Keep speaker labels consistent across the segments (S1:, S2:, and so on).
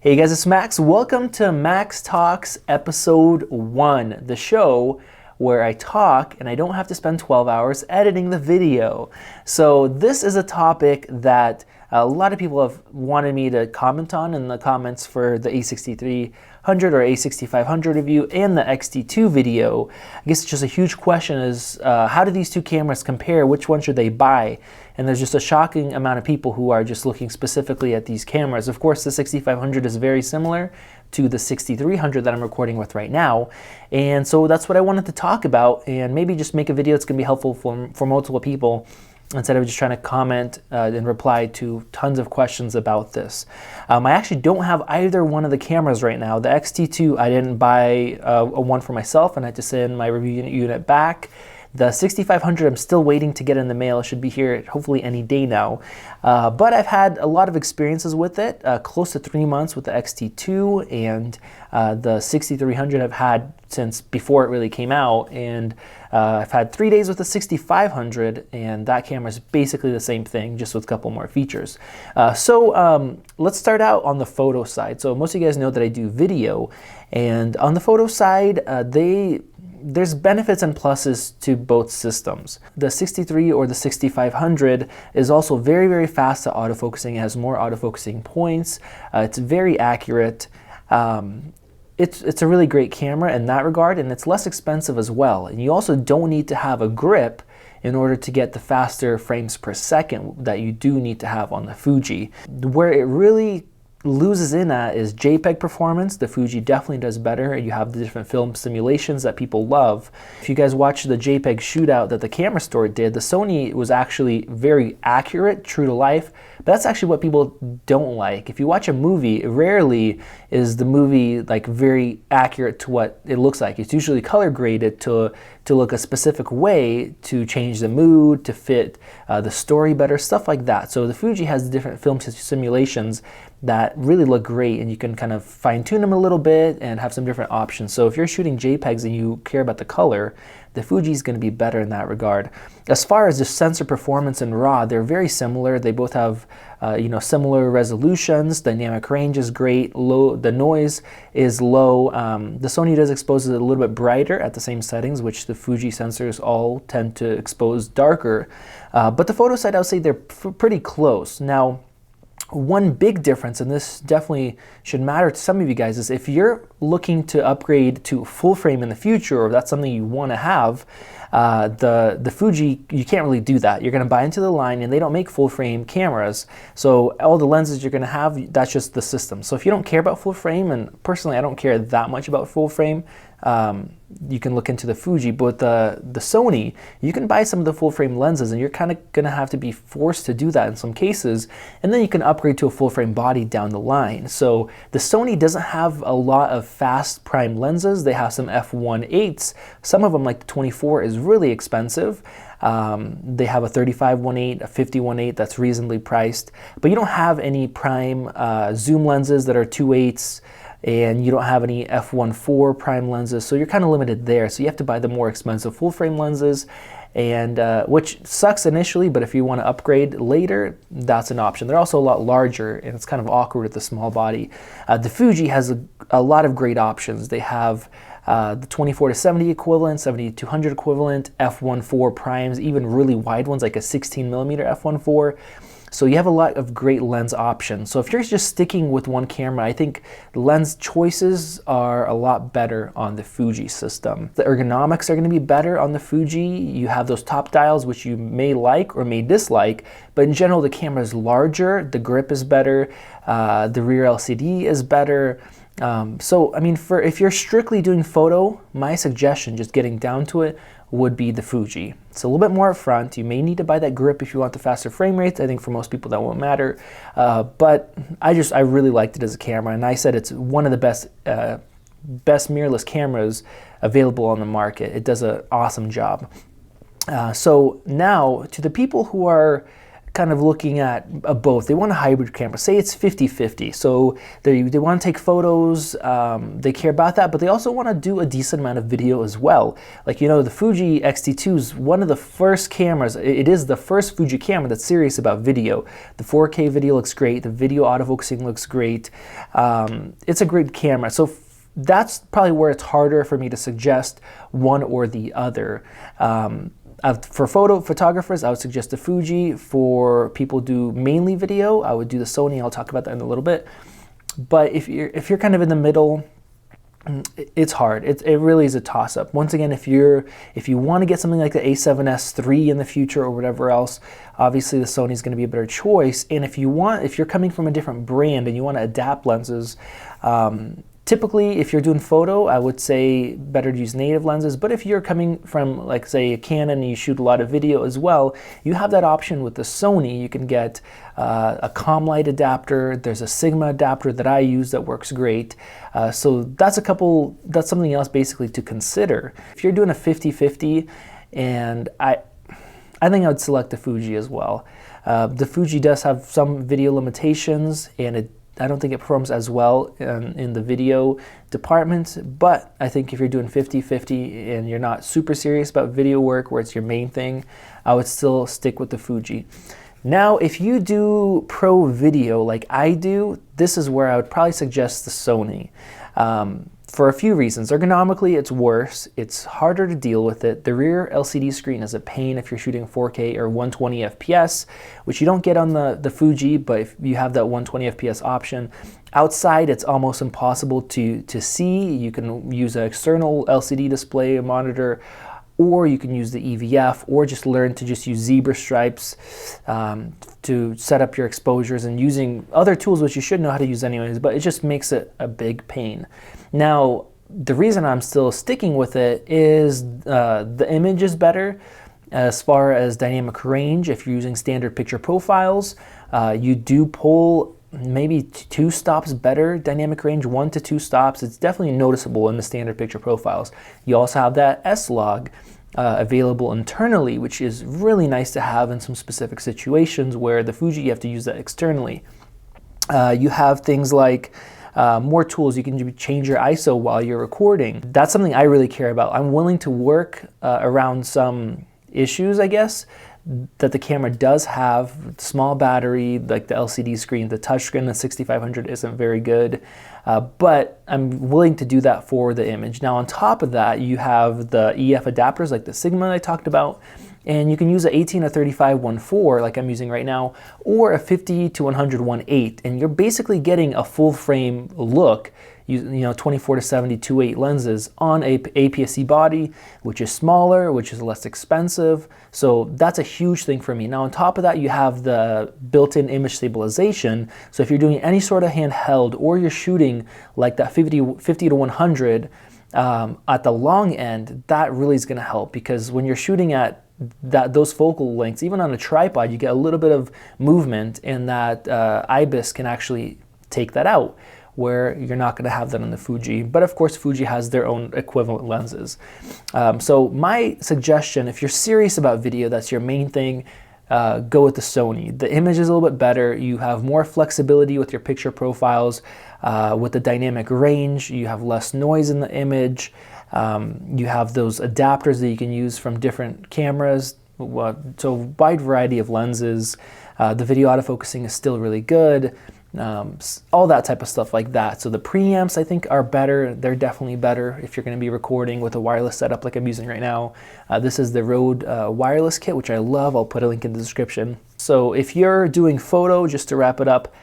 S1: Hey guys, it's Max. Welcome to Max Talks Episode 1, the show where I talk and I don't have to spend 12 hours editing the video. So this is a topic that a lot of people have wanted me to comment on in the comments for the A6300 or A6500 review and the X-T2 video. I guess it's just a huge question is how do these two cameras compare? Which one should they buy? And there's just a shocking amount of people who are just looking specifically at these cameras. Of course, the 6500 is very similar to the 6300 that I'm recording with right now. And so that's what I wanted to talk about and maybe just make a video that's gonna be helpful for multiple people instead of just trying to comment and reply to tons of questions about this. I actually don't have either one of the cameras right now. The X-T2, I didn't buy one for myself and I had to send my review unit back. The 6500 I'm still waiting to get in the mail. It should be here hopefully any day now. But I've had a lot of experiences with it, close to 3 months with the X-T2, and the 6300 I've had since before it really came out, and I've had 3 days with the 6500, and that camera is basically the same thing, just with a couple more features. So let's start out on the photo side. So most of you guys know that I do video, and on the photo side, there's benefits and pluses to both systems. The 63 or the 6500 is also very, very fast at autofocusing. It has more autofocusing points. It's very accurate. It's a really great camera in that regard, and it's less expensive as well. And you also don't need to have a grip in order to get the faster frames per second that you do need to have on the Fuji. Where it really loses in at is Jpeg Performance. The Fuji definitely does better. You have the different film simulations that people love. If you guys watch the Jpeg shootout that the camera store did, the Sony was actually very accurate, true to life, but that's actually what people don't like. If you watch a movie, rarely is the movie like very accurate to what it looks like. It's usually color graded to look a specific way to change the mood, to fit the story better, stuff like that. So the Fuji has different film simulations that really look great, and you can kind of fine tune them a little bit and have some different options. So if you're shooting JPEGs and you care about the color, the Fuji is going to be better in that regard. As far as the sensor performance and RAW, they're very similar. They both have similar resolutions. Dynamic range is great. The noise is low. The Sony does expose it a little bit brighter at the same settings, which the Fuji sensors all tend to expose darker. But the photo side, I would say they're pretty close. Now, one big difference, and this definitely should matter to some of you guys, is if you're looking to upgrade to full frame in the future, or that's something you want to have, the Fuji, you can't really do that. You're going to buy into the line, and they don't make full frame cameras. So all the lenses you're going to have, that's just the system. So if you don't care about full frame, and personally I don't care that much about full frame, you can look into the Fuji, but the Sony, you can buy some of the full frame lenses, and you're kind of going to have to be forced to do that in some cases, and then you can upgrade to a full frame body down the line. So the Sony doesn't have a lot of fast prime lenses. They have some f1.8s. Some of them, like the 24, is really expensive. They have a 35-1.8, a 50-1.8 that's reasonably priced, but you don't have any prime zoom lenses that are 2.8s, and you don't have any f1.4 prime lenses, so you're kind of limited there. So you have to buy the more expensive full frame lenses, and which sucks initially, but if you want to upgrade later, that's an option. They're also a lot larger, and it's kind of awkward with the small body. The Fuji has a lot of great options. They have the 24-70 equivalent, 70-200 equivalent, f1.4 primes, even really wide ones like a 16mm f1.4. So you have a lot of great lens options. So if you're just sticking with one camera, I think the lens choices are a lot better on the Fuji system. The ergonomics are going to be better on the Fuji. You have those top dials, which you may like or may dislike, but in general the camera is larger, the grip is better, the rear LCD is better. So I mean, if you're strictly doing photo, my suggestion, just getting down to it, would be the Fuji. It's a little bit more upfront. You may need to buy that grip if you want the faster frame rates. I think for most people that won't matter. But I really liked it as a camera, and I said it's one of the best mirrorless cameras available on the market. It does an awesome job. So now to the people who are kind of looking at both. They want a hybrid camera. Say it's 50-50. So they want to take photos, they care about that, but they also want to do a decent amount of video as well. Like, you know, the Fuji X-T2 is one of the first cameras. It is the first Fuji camera that's serious about video. The 4K video looks great. The video autofocusing looks great. It's a great camera. So that's probably where it's harder for me to suggest one or the other. For photographers, I would suggest the Fuji. For people who do mainly video, I would do the Sony. I'll talk about that in a little bit. But if you're kind of in the middle, it's hard. It really is a toss-up. Once again, if you want to get something like the A7S III in the future or whatever else, obviously the Sony is going to be a better choice. And if you're coming from a different brand and you want to adapt lenses, typically, if you're doing photo, I would say better to use native lenses. But if you're coming from, like, say, a Canon and you shoot a lot of video as well, you have that option with the Sony. You can get a ComLight adapter. There's a Sigma adapter that I use that works great. So that's something else basically to consider. If you're doing a 50-50, and I think I would select the Fuji as well. The Fuji does have some video limitations, and I don't think it performs as well in the video department, but I think if you're doing 50-50 and you're not super serious about video work where it's your main thing, I would still stick with the Fuji. Now, if you do pro video like I do, this is where I would probably suggest the Sony. For a few reasons. Ergonomically, it's worse. It's harder to deal with it. The rear LCD screen is a pain if you're shooting 4K or 120 FPS, which you don't get on the Fuji, but if you have that 120 FPS option. Outside, it's almost impossible to see. You can use an external LCD display monitor, or you can use the EVF, or just learn to just use zebra stripes to set up your exposures, and using other tools which you should know how to use anyways, but it just makes it a big pain. Now, the reason I'm still sticking with it is the image is better as far as dynamic range. If you're using standard picture profiles, you do pull maybe 2 stops better dynamic range, 1 to 2 stops. It's definitely noticeable in the standard picture profiles. You also have that S-Log available internally, which is really nice to have in some specific situations where the Fuji, you have to use that externally. You have things like more tools. You can change your ISO while you're recording. That's something I really care about. I'm willing to work around some issues, I guess, that the camera does have. Small battery, like the LCD screen, the touchscreen, the 6500 isn't very good, but I'm willing to do that for the image. Now, on top of that, you have the EF adapters like the Sigma I talked about, and you can use a 18 to 35 1.4 like I'm using right now, or a 50 to 100 1.8, and you're basically getting a full frame look. You know, 24 to 70 2.8 lenses on a APS-C body, which is smaller, which is less expensive. So that's a huge thing for me. Now, on top of that, you have the built-in image stabilization. So if you're doing any sort of handheld, or you're shooting like that 50 to 100 at the long end, that really is going to help, because when you're shooting at those focal lengths, even on a tripod, you get a little bit of movement, and that IBIS can actually take that out, where you're not going to have that on the Fuji. But of course, Fuji has their own equivalent lenses. So my suggestion, if you're serious about video, that's your main thing, go with the Sony. The image is a little bit better. You have more flexibility with your picture profiles. With the dynamic range, you have less noise in the image. You have those adapters that you can use from different cameras. So wide variety of lenses. The video autofocusing is still really good. All that type of stuff like that. So the preamps, I think, are better. They're definitely better if you're going to be recording with a wireless setup like I'm using right now. This is the Rode wireless kit, which I love. I'll put a link in the description. So if you're doing photo, just to wrap it up,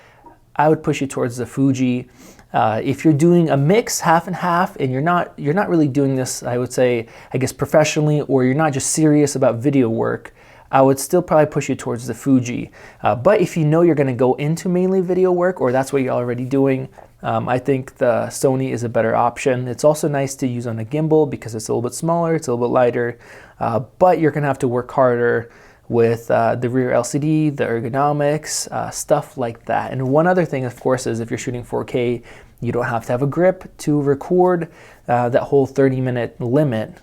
S1: I would push you towards the Fuji. If you're doing a mix, half and half, and you're not really doing this, I would say, I guess, professionally, or you're not just serious about video work, I would still probably push you towards the Fuji. But if you know you're going to go into mainly video work, or that's what you're already doing, I think the Sony is a better option. It's also nice to use on a gimbal because it's a little bit smaller, it's a little bit lighter, but you're going to have to work harder with the rear LCD, the ergonomics, stuff like that. And one other thing, of course, is if you're shooting 4K, you don't have to have a grip to record that whole 30-minute limit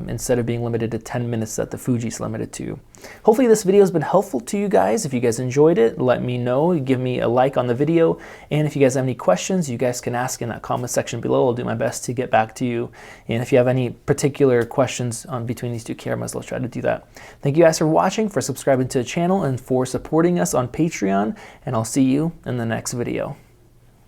S1: instead of being limited to 10 minutes that the Fuji's limited to. Hopefully this video has been helpful to you guys. If you guys enjoyed it, let me know. Give me a like on the video. And if you guys have any questions, you guys can ask in that comment section below. I'll do my best to get back to you. And if you have any particular questions on between these two cameras, I'll try to do that. Thank you guys for watching, for subscribing to the channel, and for supporting us on Patreon. And I'll see you in the next video.